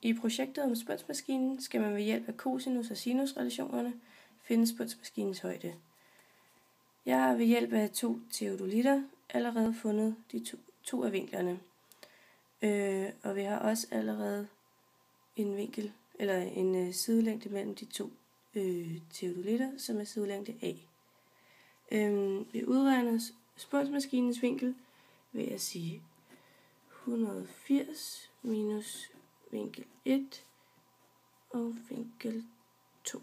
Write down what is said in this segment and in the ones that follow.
I projektet om spunsmaskinen skal man ved hjælp af cosinus- og sinusrelationerne finde spunsmaskinens højde. Jeg har ved hjælp af 2 teodolitter allerede fundet de to af vinklerne. Og vi har også allerede en vinkel eller en sidelængde mellem de 2 teodolitter, som er sidelængde A. Vi udregner spunsmaskinens vinkel ved at sige 180 minus vinkel 1 og vinkel 2.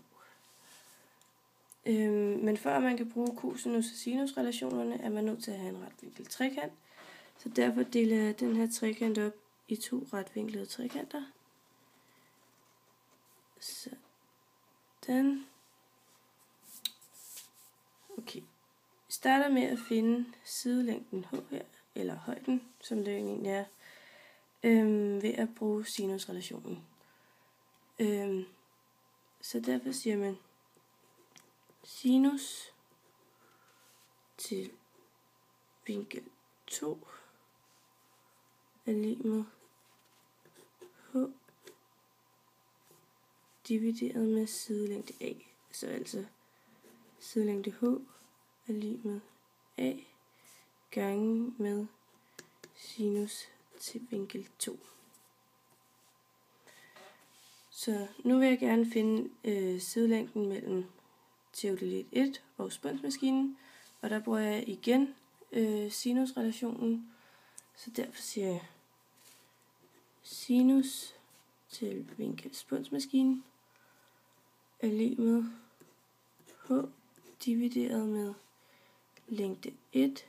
Men før man kan bruge cosinus- og sinusrelationerne, er man nødt til at have en retvinklet trekant. Så derfor deler jeg den her trekant op i 2 retvinklede trekanter. Sådan. Okay. Vi starter med at finde sidelængden H her, eller højden, som det egentlig er, ved at bruge sinusrelationen. Så derfor siger man sinus til vinkel 2 er lig med H divideret med sidelængde A. Så altså sidelængde H er lig med A gange med sinus til vinkel 2. Så nu vil jeg gerne finde sidelængden mellem teodolit 1 og spunsmaskinen, og der bruger jeg igen sinusrelationen. Så derfor siger jeg sinus til vinkel spunsmaskinen er lig med H divideret med længde 1,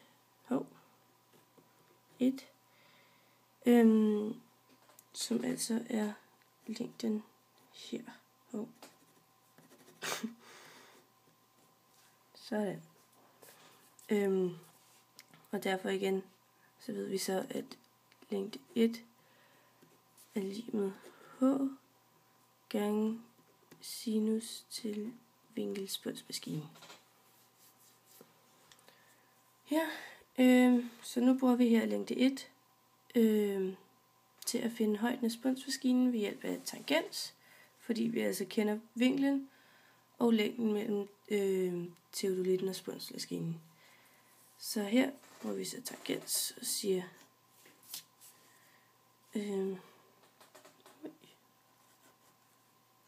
som altså er længden her. Sådan. Og derfor igen, så ved vi så, at længde 1 er lig med H gange sinus til vinkel spunsmaskinen. Her, så nu bruger vi her længde 1 til at finde højden af spunsmaskinen ved hjælp af tangens, fordi vi altså kender vinklen og længden mellem teodolitten og spunsmaskinen. Så her bruger vi så tangens og siger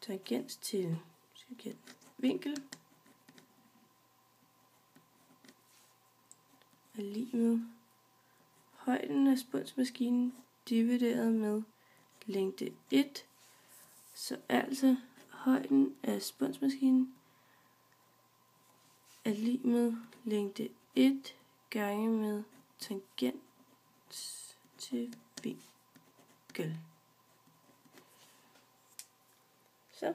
tangens til vinkel er lig med højden af spunsmaskinen divideret med længde 1. Så altså højden af spunsmaskinen er lig med længde 1 gange med tangens til vinkel. Så